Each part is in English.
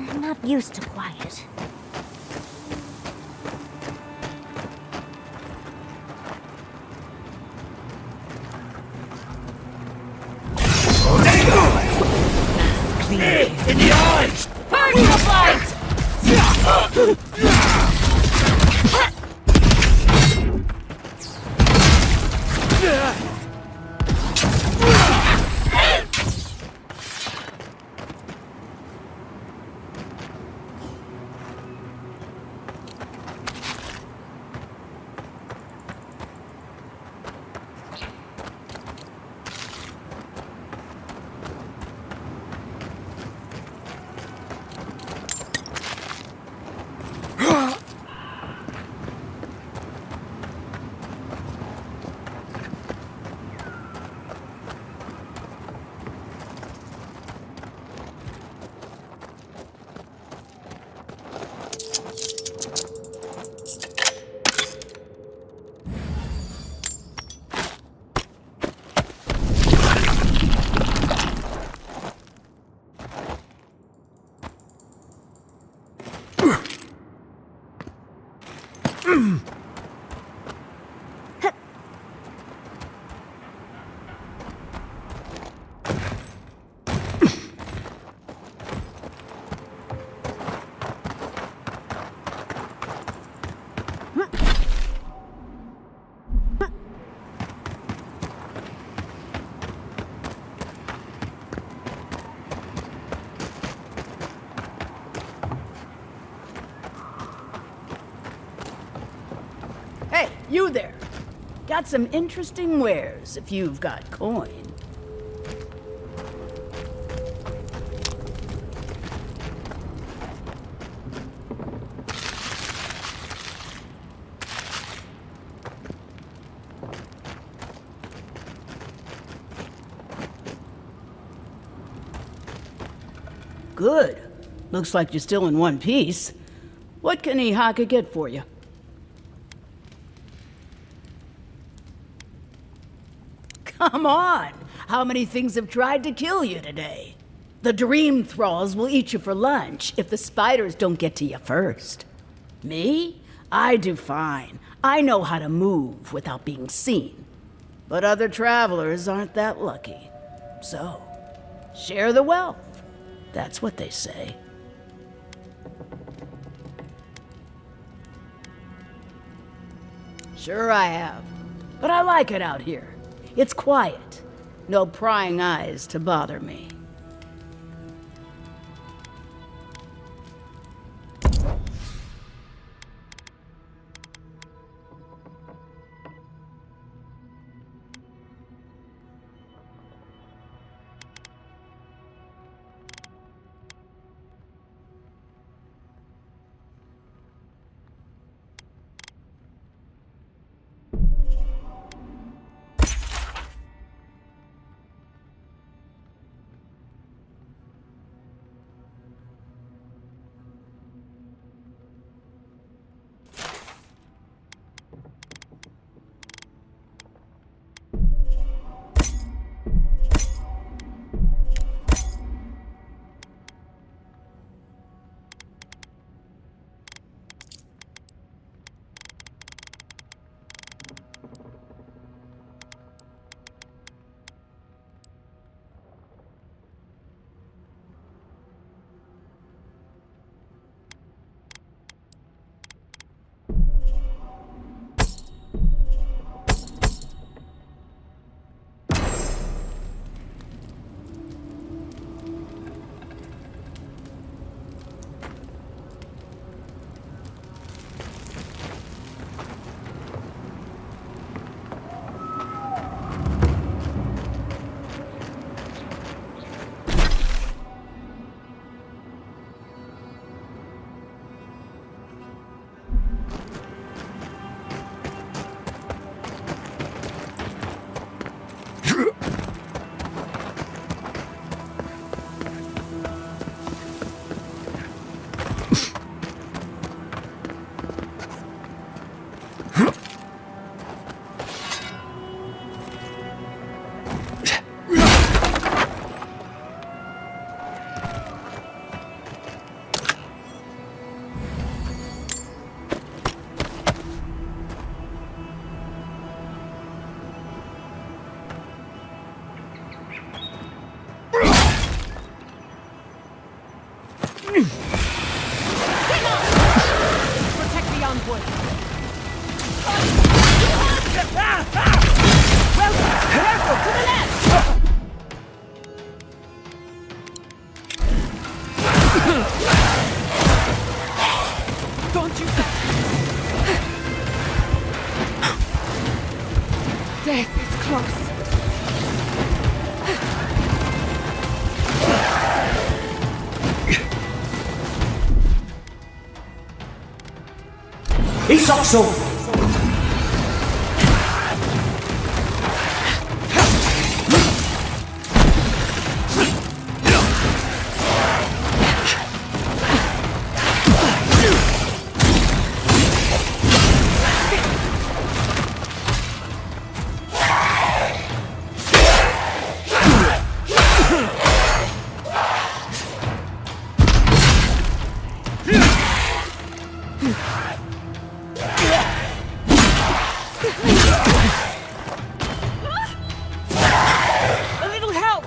I'm not used to quiet. In the eyes! Burn the fight! Hey, you there! Got some interesting wares if you've got coin. Good. Looks like you're still in one piece. What can Ihaka get for you? Come on! How many things have tried to kill you today? The dream thralls will eat you for lunch if the spiders don't get to you first. Me? I do fine. I know how to move without being seen. But other travelers aren't that lucky. So, share the wealth. That's what they say. Sure I have. But I like it out here. It's quiet. No prying eyes to bother me. Protect the envoy. Well, careful, to the left! Don't you... Death is close. Ihaka! A little help!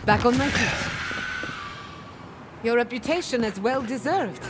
Back on my feet. Your reputation is well deserved.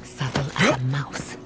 Subtle as a mouse.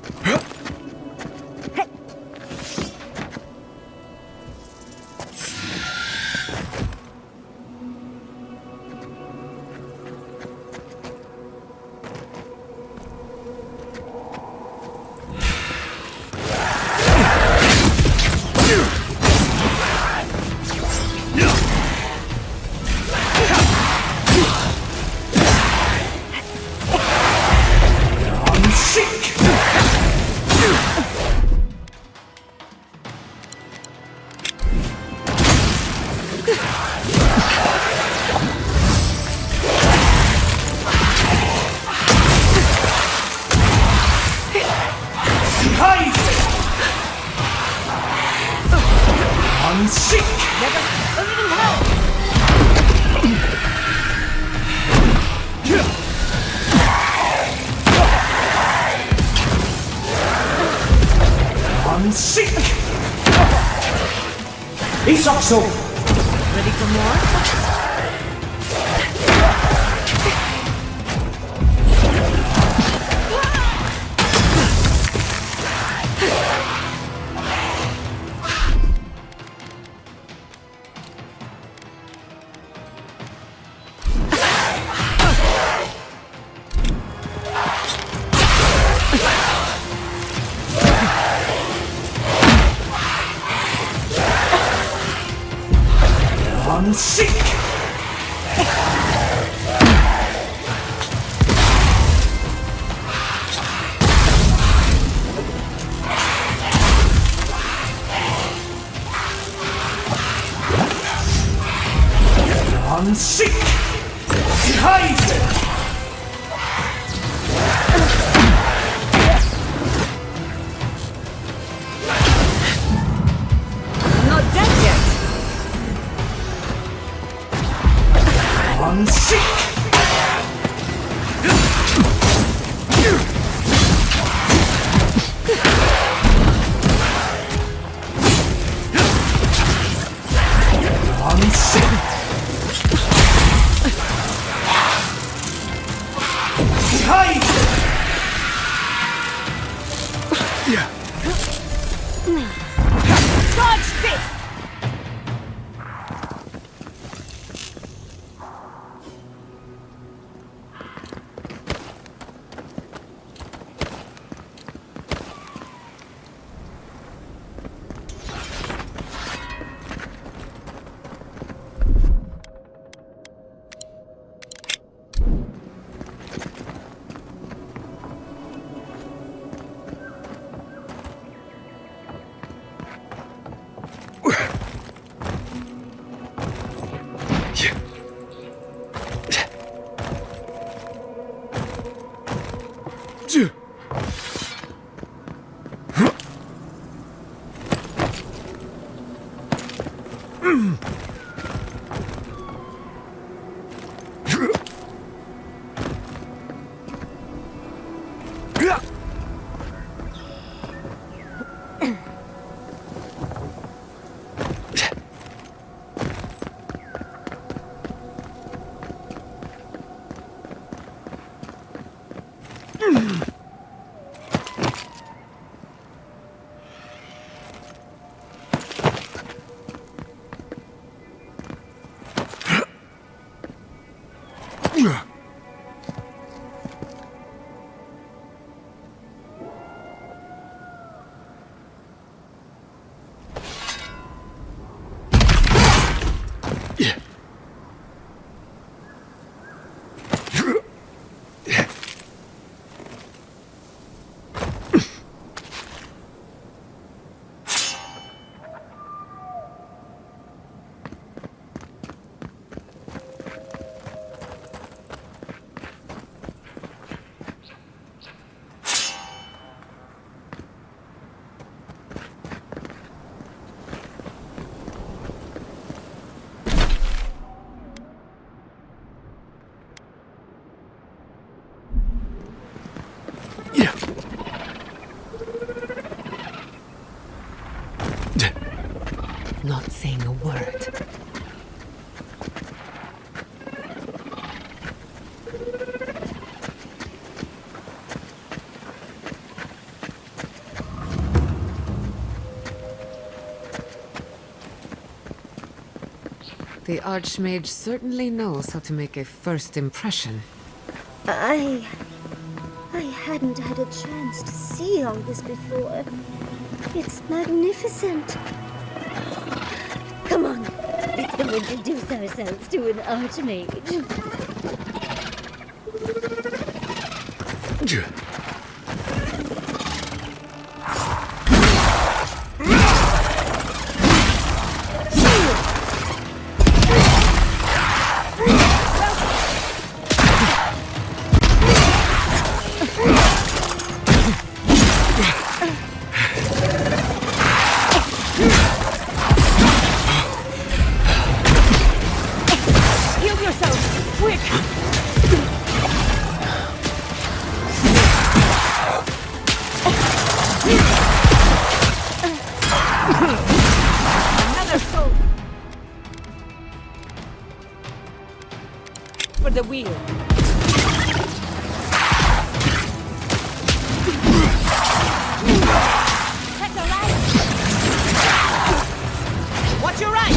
Ihaka! Ready for more? Unseek! Unseek! Ihaka! Not dead yet. Unseek! Unseek! Ihaka! Dodge this! Not saying a word. The Archmage certainly knows how to make a first impression. I hadn't had a chance to see all this before. It's magnificent. Come on, let's go introduce ourselves to an Archmage. Heal yourself, quick! Another soul! For the wheel. Take the right! Watch your right!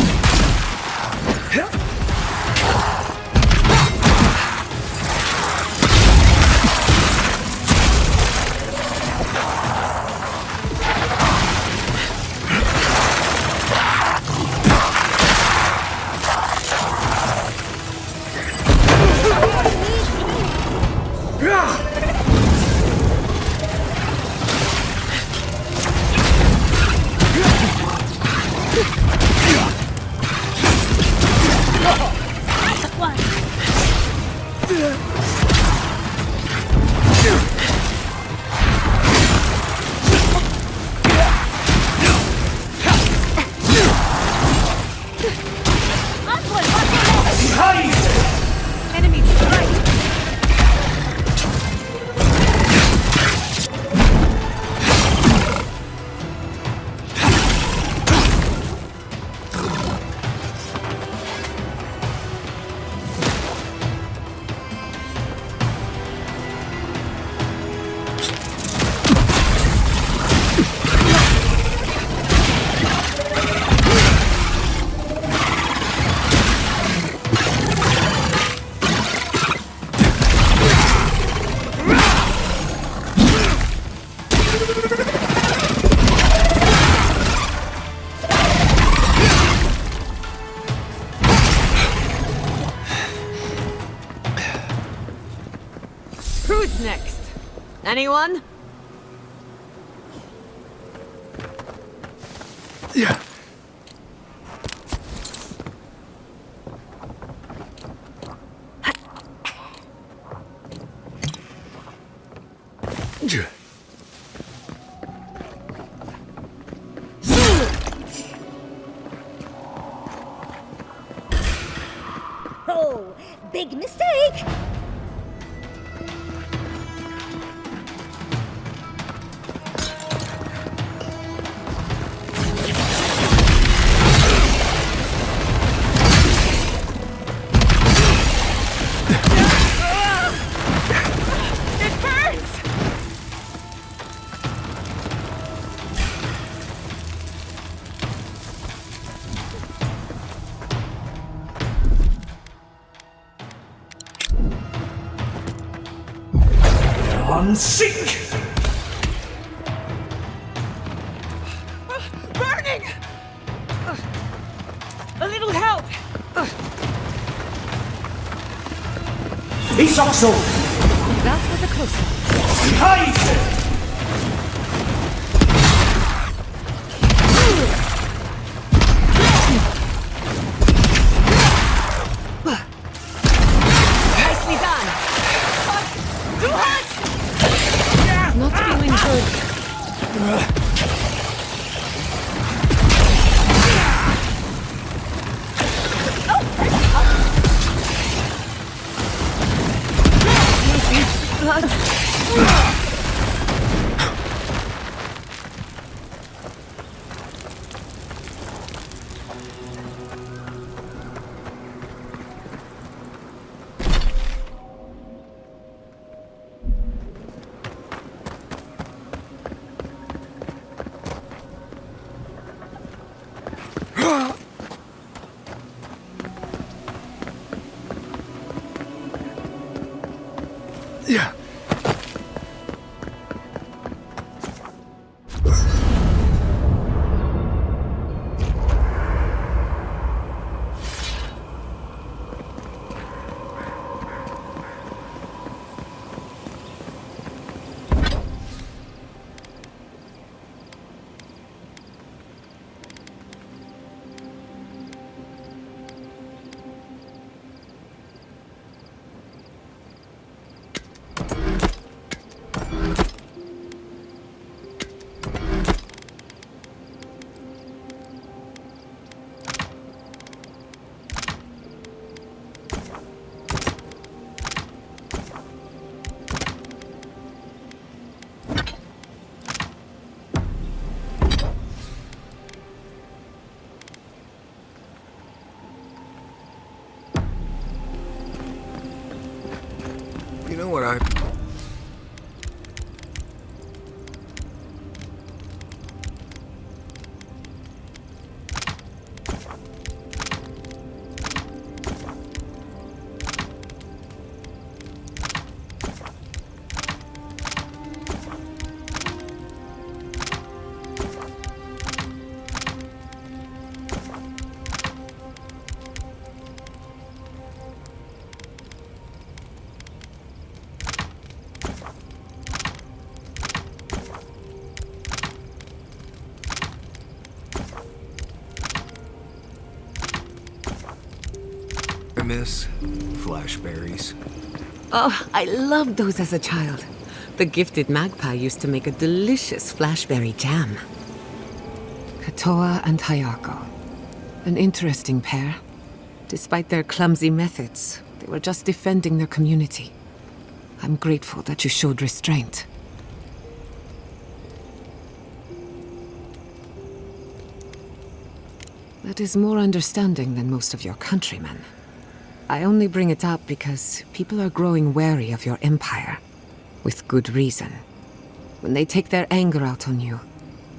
Anyone? Yeah. Oh, big mistake! It burns! On sick! Burning! A little help! Ihaka! That was a close one. Ihaka! Nicely done! Too hot! Not feeling good. Blood. Yeah. You know what I... miss flashberries. Oh, I loved those as a child. The gifted magpie used to make a delicious flashberry jam. Katoa and Ihaka. An interesting pair. Despite their clumsy methods, they were just defending their community. I'm grateful that you showed restraint. That is more understanding than most of your countrymen. I only bring it up because people are growing wary of your empire. With good reason. When they take their anger out on you,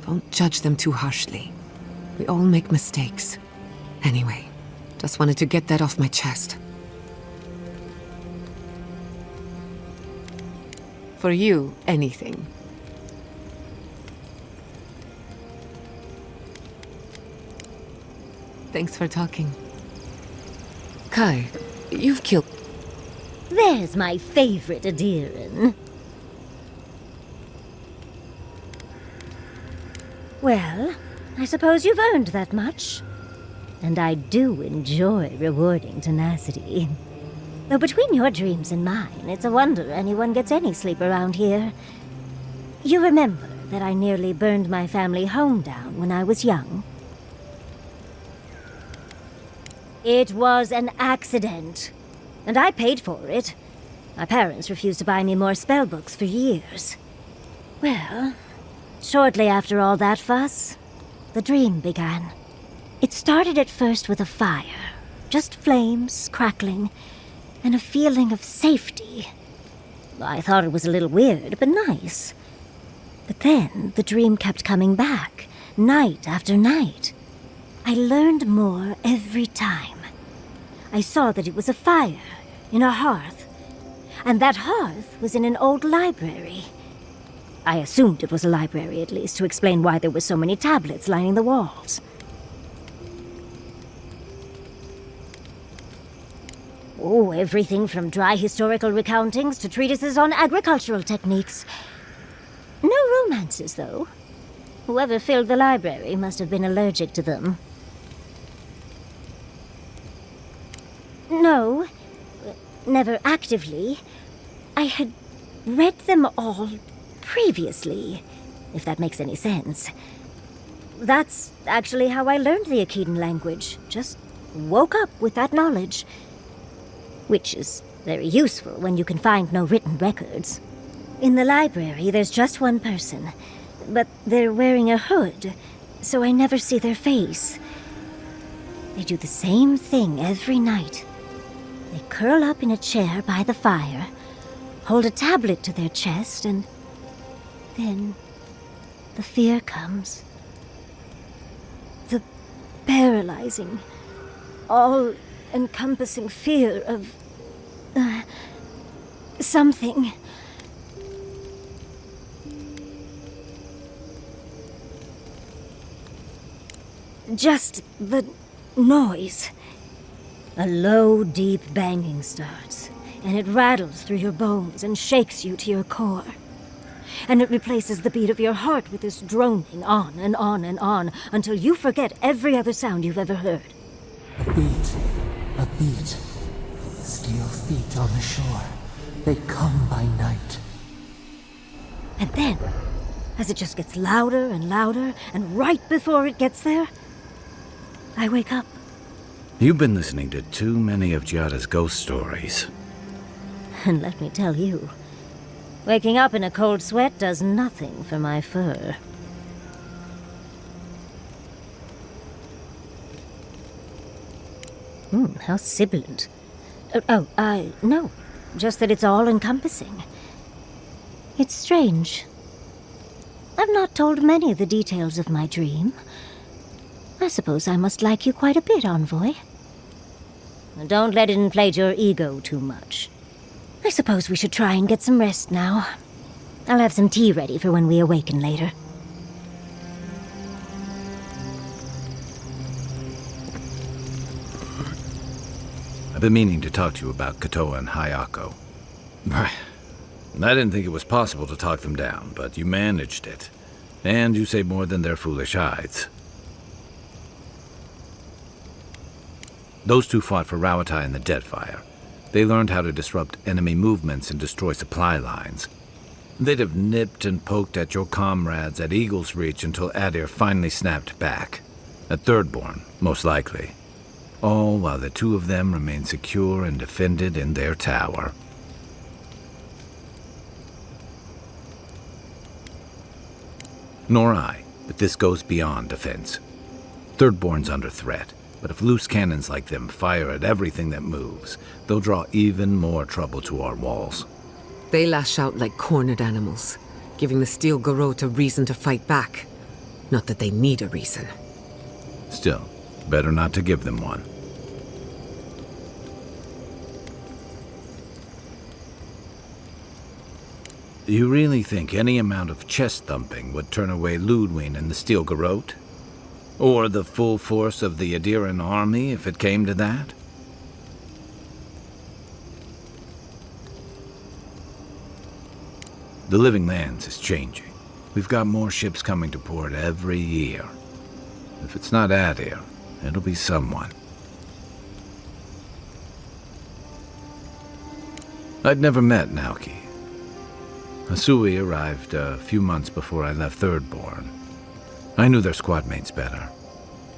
don't judge them too harshly. We all make mistakes. Anyway, just wanted to get that off my chest. For you, anything. Thanks for talking. Kai, you've killed... There's my favorite Adiran. Well, I suppose you've earned that much. And I do enjoy rewarding tenacity. Though between your dreams and mine, it's a wonder anyone gets any sleep around here. You remember that I nearly burned my family home down when I was young? It was an accident, and I paid for it. My parents refused to buy me more spellbooks for years. Well, shortly after all that fuss, the dream began. It started at first with a fire, just flames crackling, and a feeling of safety. I thought it was a little weird, but nice. But then the dream kept coming back, night after night. I learned more every time. I saw that it was a fire in a hearth, and that hearth was in an old library. I assumed it was a library, at least, to explain why there were so many tablets lining the walls. Oh, everything from dry historical recountings to treatises on agricultural techniques. No romances, though. Whoever filled the library must have been allergic to them. No, never actively. I had read them all previously, if that makes any sense. That's actually how I learned the Akhidan language. Just woke up with that knowledge. Which is very useful when you can find no written records. In the library, there's just one person, but they're wearing a hood, so I never see their face. They do the same thing every night. They curl up in a chair by the fire, hold a tablet to their chest, and then the fear comes. The paralyzing, all-encompassing fear of something. Just the noise. A low, deep banging starts, and it rattles through your bones and shakes you to your core. And it replaces the beat of your heart with this droning on and on and on until you forget every other sound you've ever heard. A beat. Steel feet on the shore. They come by night. And then, as it just gets louder and louder, and right before it gets there, I wake up. You've been listening to too many of Giada's ghost stories. And let me tell you, waking up in a cold sweat does nothing for my fur. How sibilant. No. Just that it's all-encompassing. It's strange. I've not told many of the details of my dream. I suppose I must like you quite a bit, Envoy. Don't let it inflate your ego too much. I suppose we should try and get some rest now. I'll have some tea ready for when we awaken later. I've been meaning to talk to you about Katoa and Ihaka. I didn't think it was possible to talk them down, but you managed it. And you saved more than their foolish hides. Those two fought for Rawatai in the Deadfire. They learned how to disrupt enemy movements and destroy supply lines. They'd have nipped and poked at your comrades at Eagle's Reach until Adir finally snapped back. At Thirdborn, most likely. All while the two of them remained secure and defended in their tower. Nor I, but this goes beyond defense. Thirdborn's under threat, but if loose cannons like them fire at everything that moves, they'll draw even more trouble to our walls. They lash out like cornered animals, giving the Steel Garrote a reason to fight back. Not that they need a reason. Still, better not to give them one. You really think any amount of chest thumping would turn away Ludwig and the Steel Garrote? Or the full force of the Adiran army, if it came to that? The Living Lands is changing. We've got more ships coming to port every year. If it's not Adir, it'll be someone. I'd never met Naoki. Asui arrived a few months before I left Thirdborn. I knew their squad mates better.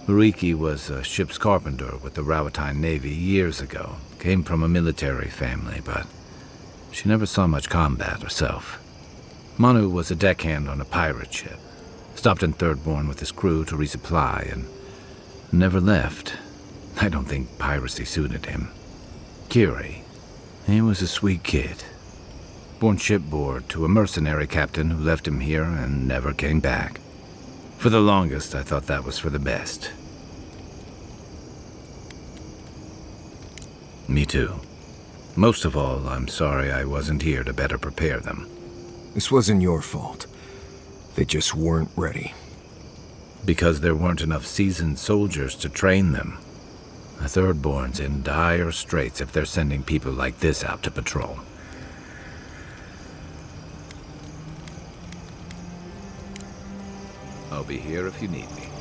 Uriki was a ship's carpenter with the Rawatine Navy years ago. Came from a military family, but she never saw much combat herself. Manu was a deckhand on a pirate ship. Stopped in Thirdborn with his crew to resupply and never left. I don't think piracy suited him. Kiri, he was a sweet kid. Born shipboard to a mercenary captain who left him here and never came back. For the longest, I thought that was for the best. Me too. Most of all, I'm sorry I wasn't here to better prepare them. This wasn't your fault. They just weren't ready. Because there weren't enough seasoned soldiers to train them. The Thirdborn's in dire straits if they're sending people like this out to patrol. I'll be here if you need me.